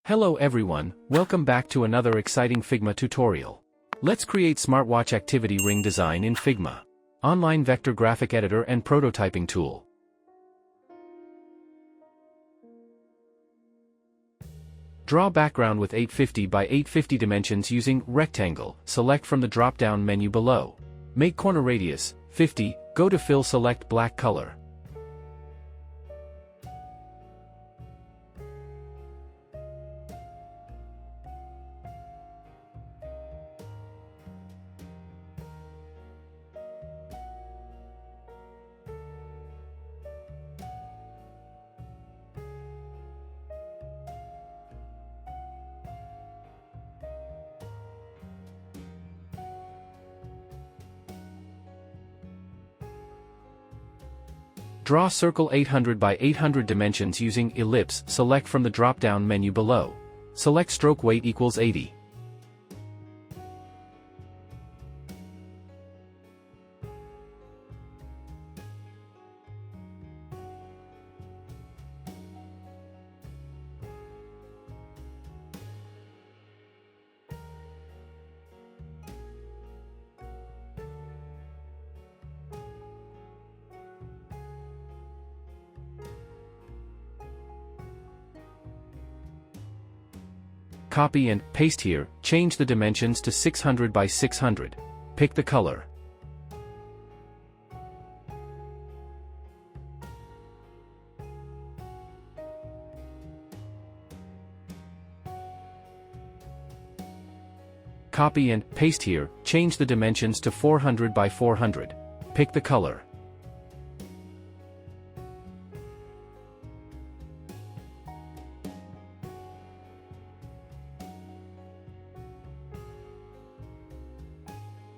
Hello everyone, welcome back to another exciting Figma tutorial. Let's create smartwatch activity ring design in Figma. Online vector graphic editor and prototyping tool. Draw background with 850 by 850 dimensions using rectangle. Select from the drop-down menu below. Make corner radius 50, go to fill, select black color. Draw circle 800 by 800 dimensions using ellipse. Select from the drop-down menu below. Select stroke weight equals 80. Copy and paste here, change the dimensions to 600 by 600. Pick the color. Copy and paste here, change the dimensions to 400 by 400. Pick the color.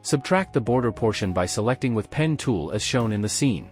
Subtract the border portion by selecting with pen tool as shown in the scene.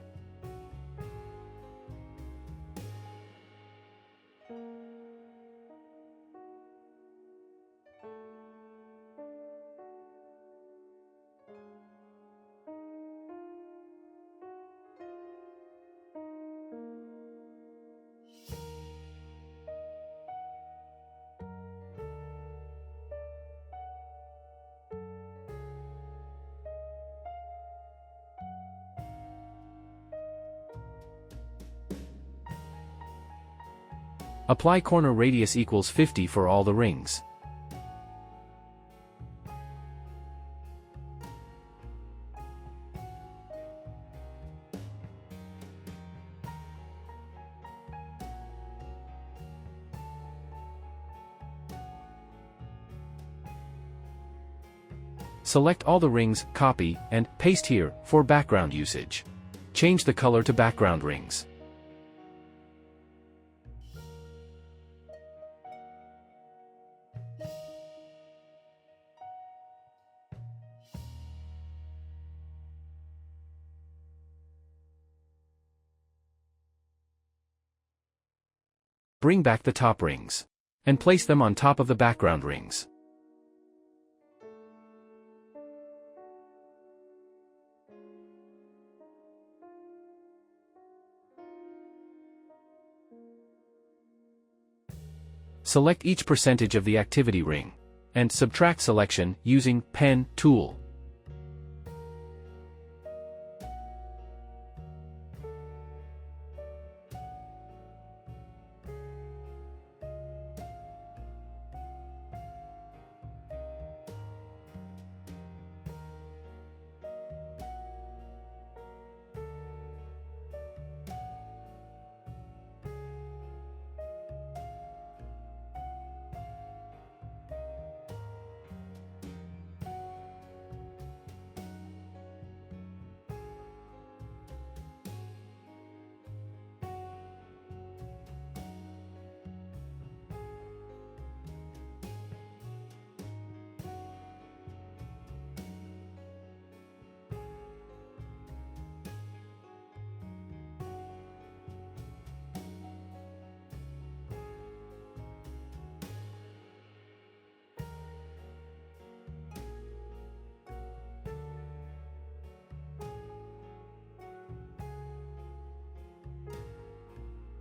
Apply corner radius equals 50 for all the rings. Select all the rings, copy, and paste here for background usage. Change the color to background rings. Bring back the top rings. And place them on top of the background rings. Select each percentage of the activity ring. And subtract selection using pen tool.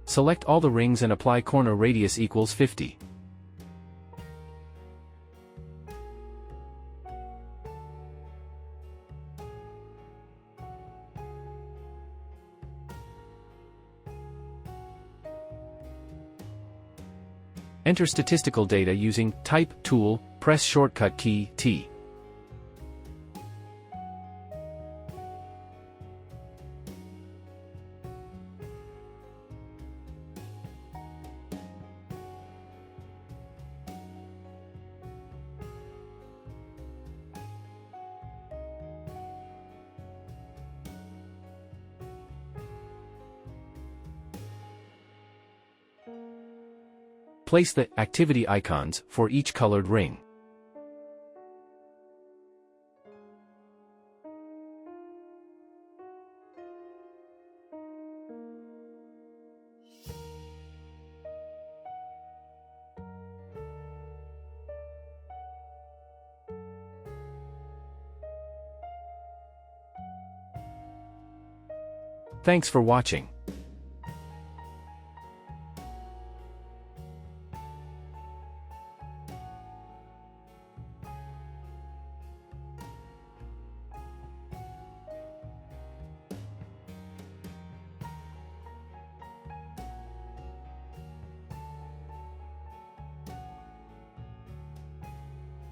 Select all the rings and apply corner radius equals 50. Enter statistical data using Type tool, press shortcut key T. Place the activity icons for each colored ring. Thanks for watching.